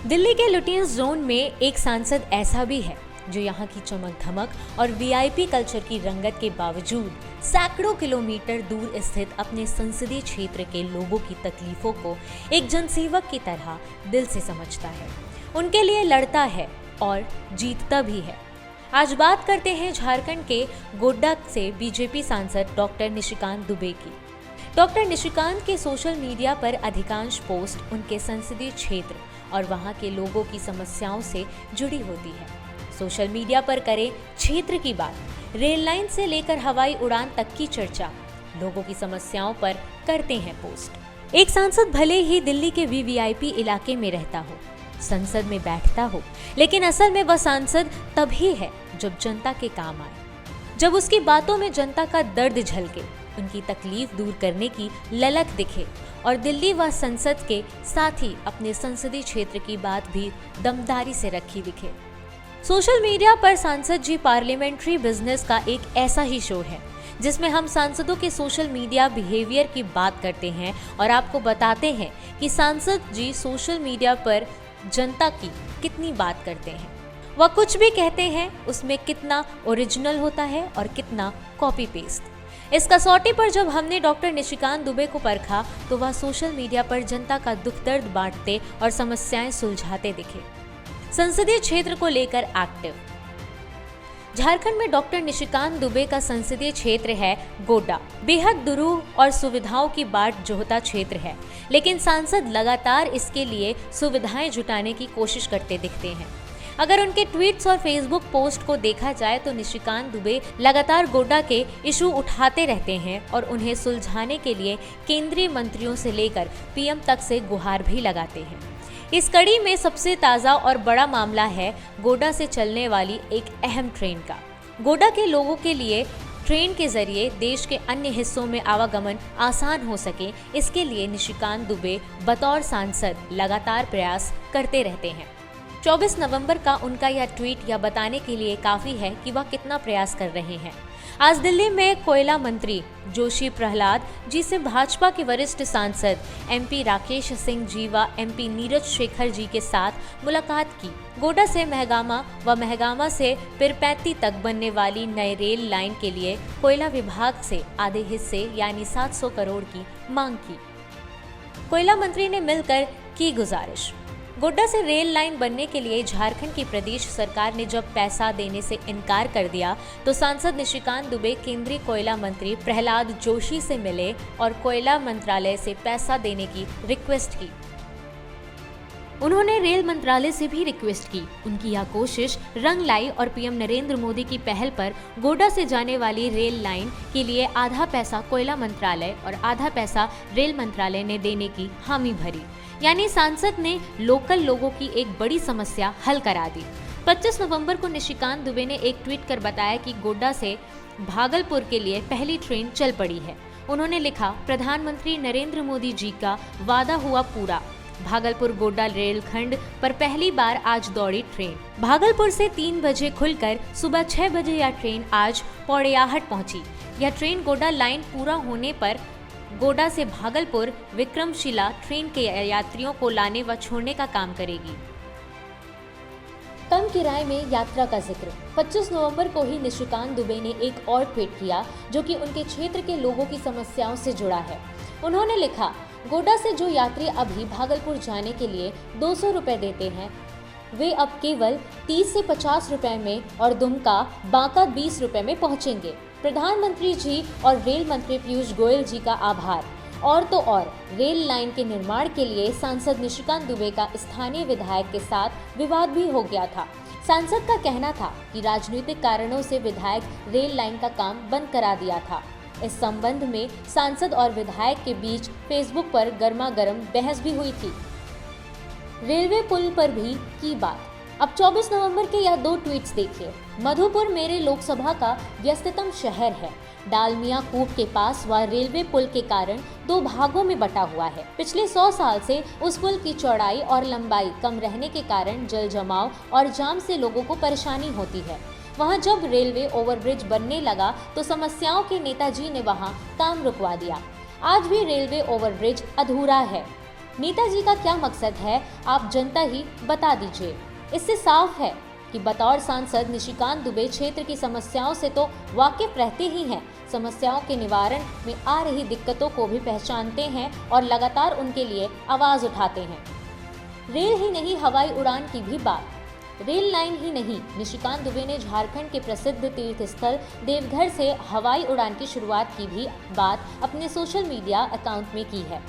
दिल्ली के Lutyens zone में एक सांसद ऐसा भी है जो यहाँ की चमक धमक और वीआईपी कल्चर की रंगत के बावजूद सैकड़ों किलोमीटर दूर स्थित अपने संसदीय क्षेत्र के लोगों की तकलीफों को एक जनसेवक की तरह दिल से समझता है, उनके लिए लड़ता है और जीतता भी है। आज बात करते हैं झारखंड के गोड्डा से बीजेपी सांसद डॉक्टर निशिकांत दुबे की। डॉक्टर निशिकांत के सोशल मीडिया पर अधिकांश पोस्ट उनके संसदीय क्षेत्र और वहां के लोगों की समस्याओं से जुड़ी होती है। सोशल मीडिया पर करें क्षेत्र की बात, रेल लाइन से लेकर हवाई उड़ान तक की चर्चा, लोगों की समस्याओं पर करते हैं पोस्ट। एक सांसद भले ही दिल्ली के वीवीआईपी इलाके में रहता हो, संसद में बैठता हो, लेकिन असल में वह सांसद तभी है जब जनता के काम आए, जब उसकी बातों में जनता का दर्द झलके, उनकी तकलीफ दूर करने की ललक दिखे और दिल्ली व संसद के साथ ही अपने संसदीय क्षेत्र की बात भी दमदारी से रखी दिखे। सोशल मीडिया पर सांसद जी पार्लियामेंट्री बिजनेस का एक ऐसा ही शो है जिसमें हम सांसदों के सोशल मीडिया बिहेवियर की बात करते हैं और आपको बताते हैं कि सांसद जी सोशल मीडिया पर जनता की कितनी बात करते हैं। वह कुछ भी कहते हैं उसमें कितना ओरिजिनल होता है और कितना कॉपी पेस्ट। इस कसौटी पर जब हमने डॉक्टर निशिकांत दुबे को परखा तो वह सोशल मीडिया पर जनता का दुख दर्द बांटते और समस्याएं सुलझाते दिखे। संसदीय क्षेत्र को लेकर एक्टिव। झारखंड में डॉक्टर निशिकांत दुबे का संसदीय क्षेत्र है गोड्डा। बेहद दुरूह और सुविधाओं की बाट जोहता क्षेत्र है, लेकिन सांसद लगातार इसके लिए सुविधाएं जुटाने की कोशिश करते दिखते हैं। अगर उनके ट्वीट्स और फेसबुक पोस्ट को देखा जाए तो निशिकांत दुबे लगातार गोड्डा के इशू उठाते रहते हैं और उन्हें सुलझाने के लिए केंद्रीय मंत्रियों से लेकर पीएम तक से गुहार भी लगाते हैं। इस कड़ी में सबसे ताज़ा और बड़ा मामला है गोड्डा से चलने वाली एक अहम ट्रेन का। गोड्डा के लोगों के लिए ट्रेन के जरिए देश के अन्य हिस्सों में आवागमन आसान हो सके, इसके लिए निशिकांत दुबे बतौर सांसद लगातार प्रयास करते रहते हैं। 24 नवंबर का उनका यह ट्वीट यह बताने के लिए काफ़ी है कि वह कितना प्रयास कर रहे हैं। आज दिल्ली में कोयला मंत्री जोशी प्रहलाद जी से भाजपा के वरिष्ठ सांसद एमपी राकेश सिंह जी व एमपी नीरज शेखर जी के साथ मुलाकात की। गोड्डा से महगामा व महगामा से पिरपैती तक बनने वाली नई रेल लाइन के लिए कोयला विभाग से आधे हिस्से यानी 700 करोड़ की मांग की। कोयला मंत्री ने मिलकर की गुजारिश। गोड्डा से रेल लाइन बनने के लिए झारखंड की प्रदेश सरकार ने जब पैसा देने से इनकार कर दिया तो सांसद निशिकांत दुबे केंद्रीय कोयला मंत्री प्रहलाद जोशी से मिले और कोयला मंत्रालय से पैसा देने की रिक्वेस्ट की। उन्होंने रेल मंत्रालय से भी रिक्वेस्ट की। उनकी यह कोशिश रंग लाई और पीएम नरेंद्र मोदी की पहल पर गोड्डा से जाने वाली रेल लाइन के लिए आधा पैसा कोयला मंत्रालय और आधा पैसा रेल मंत्रालय ने देने की हामी भरी, यानी सांसद ने लोकल लोगों की एक बड़ी समस्या हल करा दी। 25 नवंबर को निशिकांत दुबे ने एक ट्वीट कर बताया कि गोड्डा से भागलपुर के लिए पहली ट्रेन चल पड़ी है। उन्होंने लिखा, प्रधानमंत्री नरेंद्र मोदी जी का वादा हुआ पूरा। भागलपुर गोड्डा रेलखंड पर पहली बार आज दौड़ी ट्रेन। भागलपुर से 3 बजे खुलकर सुबह 6 बजे यह ट्रेन आज पौड़ियाहट पहुंची। यह ट्रेन गोड्डा लाइन पूरा होने पर गोड्डा से भागलपुर विक्रमशिला ट्रेन के यात्रियों को लाने व छोड़ने का काम करेगी। कम किराए में यात्रा का जिक्र। 25 नवंबर को ही निशिकांत दुबे ने एक और ट्वीट किया जो कि उनके क्षेत्र के लोगों की समस्याओं से जुड़ा है। उन्होंने लिखा, गोड्डा से जो यात्री अभी भागलपुर जाने के लिए 200 रुपए देते हैं वे अब केवल 30 से 50 रुपए में और दुमका बांका 20 रुपए में पहुंचेंगे। प्रधानमंत्री जी और रेल मंत्री पीयूष गोयल जी का आभार। और तो और रेल लाइन के निर्माण के लिए सांसद निशिकांत दुबे का स्थानीय विधायक के साथ विवाद भी हो गया था। सांसद का कहना था कि राजनीतिक कारणों से विधायक रेल लाइन का काम बंद करा दिया था। इस संबंध में सांसद और विधायक के बीच फेसबुक पर गर्मागर्म बहस भी हुई थी। रेलवे पुल पर भी की बात। अब 24 नवंबर के यह 2 ट्वीट्स देखिए। मधुपुर मेरे लोकसभा का व्यस्ततम शहर है। डालमिया कूप के पास वह रेलवे पुल के कारण 2 भागों में बटा हुआ है। पिछले 100 साल से उस पुल की चौड़ाई और लंबाई कम रहने के कारण जल जमाव और जाम से लोगों को परेशानी होती है। वहां जब रेलवे ओवरब्रिज बनने लगा तो समस्याओं के नेताजी ने वहां काम रुकवा दिया। आज भी रेलवे ओवरब्रिज अधूरा है। नेताजी का क्या मकसद है, आप जनता ही बता दीजिए। इससे साफ है कि बतौर सांसद निशिकांत दुबे क्षेत्र की समस्याओं से तो वाकिफ रहते ही हैं, समस्याओं के निवारण में आ रही दिक्कतों को भी पहचानते हैं और लगातार उनके लिए आवाज उठाते हैं। रेल ही नहीं, हवाई उड़ान की भी बात। रेल लाइन ही नहीं, निशिकांत दुबे ने झारखंड के प्रसिद्ध तीर्थ स्थल देवघर से हवाई उड़ान की शुरुआत की भी बात अपने सोशल मीडिया अकाउंट में की है।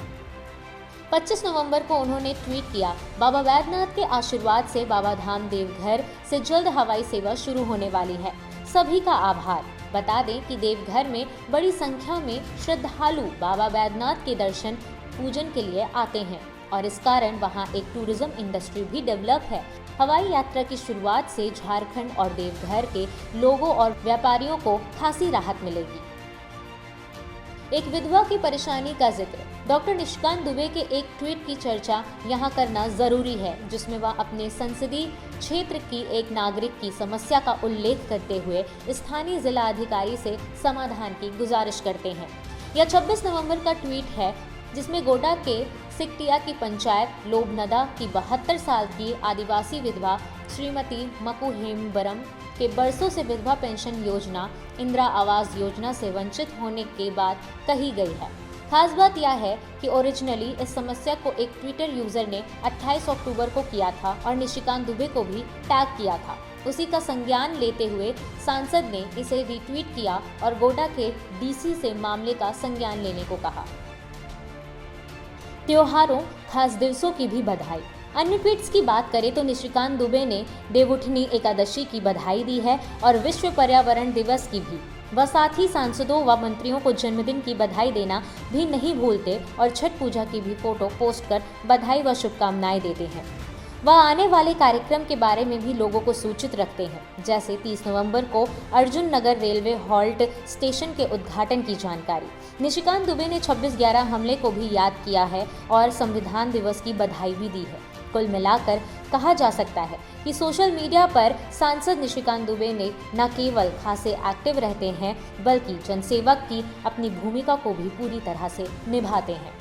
25 नवंबर को उन्होंने ट्वीट किया, बाबा वैद्यनाथ के आशीर्वाद से बाबा धाम देवघर से जल्द हवाई सेवा शुरू होने वाली है। सभी का आभार। बता दें कि देवघर में बड़ी संख्या में श्रद्धालु बाबा वैद्यनाथ के दर्शन पूजन के लिए आते हैं और इस कारण वहां एक टूरिज्म इंडस्ट्री भी डेवलप है। हवाई यात्रा की शुरुआत से झारखंड और देवघर के लोगों और व्यापारियों को खासी राहत मिलेगी। एक विधवा की परेशानी का जिक्र। डॉक्टर निशिकांत दुबे के एक ट्वीट की चर्चा यहाँ करना जरूरी है, जिसमें वह अपने संसदीय क्षेत्र की एक नागरिक की समस्या का उल्लेख करते हुए स्थानीय जिला अधिकारी से समाधान की गुजारिश करते हैं। यह 26 नवंबर का ट्वीट है, जिसमें गोड्डा के सिकटिया की पंचायत लोबनदा की 72 साल की आदिवासी विधवा श्रीमती मकू हेमबरम के बरसों से विधवा पेंशन योजना इंदिरा आवास योजना से वंचित होने के बाद कही गई है। खास बात यह है कि ओरिजिनली इस समस्या को एक ट्विटर यूजर ने 28 अक्टूबर को किया था और निशिकांत दुबे को भी टैग किया था। उसी का संज्ञान लेते हुए सांसद ने इसे रीट्वीट किया और गोड्डा के डीसी से मामले का संज्ञान लेने को कहा। त्योहारों, खास दिवसों की भी बधाई। अन्य ट्वीट्स की बात करें तो निशिकांत दुबे ने देवउठनी एकादशी की बधाई दी है और विश्व पर्यावरण दिवस की भी। वह साथ ही सांसदों व मंत्रियों को जन्मदिन की बधाई देना भी नहीं भूलते और छठ पूजा की भी फोटो पोस्ट कर बधाई व शुभकामनाएं देते हैं। वह आने वाले कार्यक्रम के बारे में भी लोगों को सूचित रखते हैं, जैसे 30 नवंबर को अर्जुन नगर रेलवे हॉल्ट स्टेशन के उद्घाटन की जानकारी। निशिकांत दुबे ने 26/11 हमले को भी याद किया है और संविधान दिवस की बधाई भी दी है। कुल मिलाकर कहा जा सकता है कि सोशल मीडिया पर सांसद निशिकांत दुबे ने न केवल खासे एक्टिव रहते हैं, बल्कि जनसेवक की अपनी भूमिका को भी पूरी तरह से निभाते हैं।